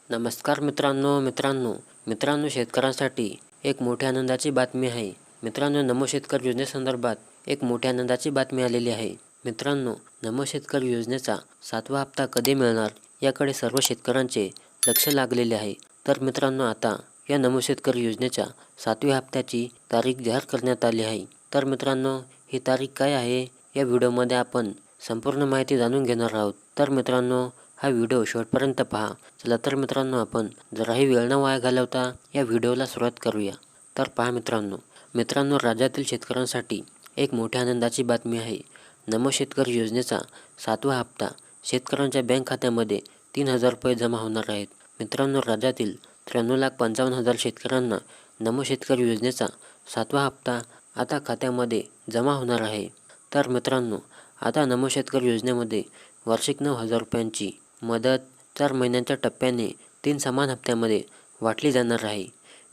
नमस्कार मित्रांनो शेतकऱ्यांसाठी एक मोठ्या आनंदाची बातमी आहे. मित्रांनो, नमो शेतकरी योजनेसंदर्भात एक मोठ्या आनंदाची बातमी आलेली आहे. मित्रांनो, नमो शेतकरी योजनेचा 7वा हप्ता कधी मिळणार याकडे सर्व शेतकऱ्यांचे लक्ष लागलेले आहे. तर मित्रांनो, आता या नमो शेतकरी योजनेच्या 7व्या हप्त्याची तारीख जाहीर करण्यात आली आहे. तर मित्रांनो, ही तारीख काय आहे या व्हिडिओमध्ये आपण संपूर्ण माहिती जाणून घेणार आहोत. तर मित्रांनो, हा व्हिडिओ शेवटपर्यंत पहा. चला तर मित्रांनो, आपण जराही वेळ न वाया घालवता या व्हिडिओला सुरुवात करूया. तर पहा मित्रांनो, राज्यातील शेतकऱ्यांसाठी एक मोठ्या आनंदाची बातमी आहे. नमो शेतकरी योजनेचा 7वा हप्ता शेतकऱ्यांच्या बँक खात्यामध्ये 3,000 रुपये जमा होणार आहेत. मित्रांनो, राज्यातील 93,55,000 शेतकऱ्यांना नमो शेतकरी योजनेचा 7वा हप्ता आता खात्यामध्ये जमा होणार आहे. तर मित्रांनो, आता नमो शेतकरी योजनेमध्ये वार्षिक 9,000 रुपयांची मदत 4 महिन्यांच्या टप्प्याने 3 समान हप्त्यामध्ये वाटली जाणार आहे.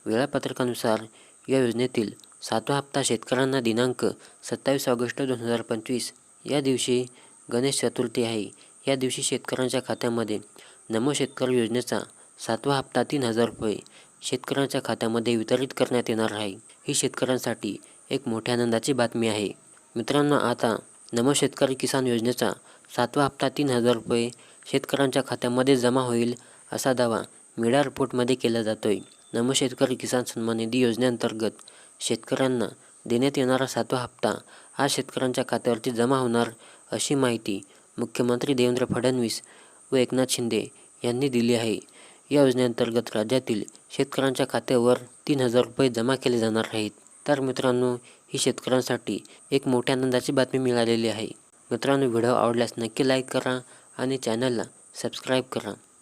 वेळापत्रकानुसार या योजनेतील 7वा हप्ता शेतकऱ्यांना दिनांक 27 ऑगस्ट 2025 या दिवशी गणेश चतुर्थी आहे. या दिवशी शेतकऱ्यांच्या खात्यामध्ये नमो शेतकरी योजनेचा 7वा हप्ता 3,000 रुपये शेतकऱ्यांच्या खात्यामध्ये वितरित करण्यात येणार आहे. ही शेतकऱ्यांसाठी एक मोठ्या आनंदाची बातमी आहे. मित्रांनो, आता नमो शेतकरी किसान योजनेचा 7वा हप्ता 3,000 रुपये शेतकऱ्यांच्या खात्यामध्ये जमा होईल असा दावा मीडिया रिपोर्टमध्ये केला जातोय. नमो शेतकरी किसान सन्मान निधी योजनेअंतर्गत शेतकऱ्यांना देण्यात येणारा 7वा हप्ता आज शेतकऱ्यांच्या खात्यावरती जमा होणार अशी माहिती मुख्यमंत्री देवेंद्र फडणवीस व एकनाथ शिंदे यांनी दिली आहे. या योजनेअंतर्गत राज्यातील शेतकऱ्यांच्या खात्यावर 3,000 रुपये जमा केले जाणार आहेत. तर मित्रांनो, ही शेतकऱ्यांसाठी एक मोठ्या आनंदाची बातमी मिळालेली आहे. मित्रांनो, व्हिडिओ आवडल्यास नक्की लाईक करा आणि चॅनलला सबस्क्राईब करा.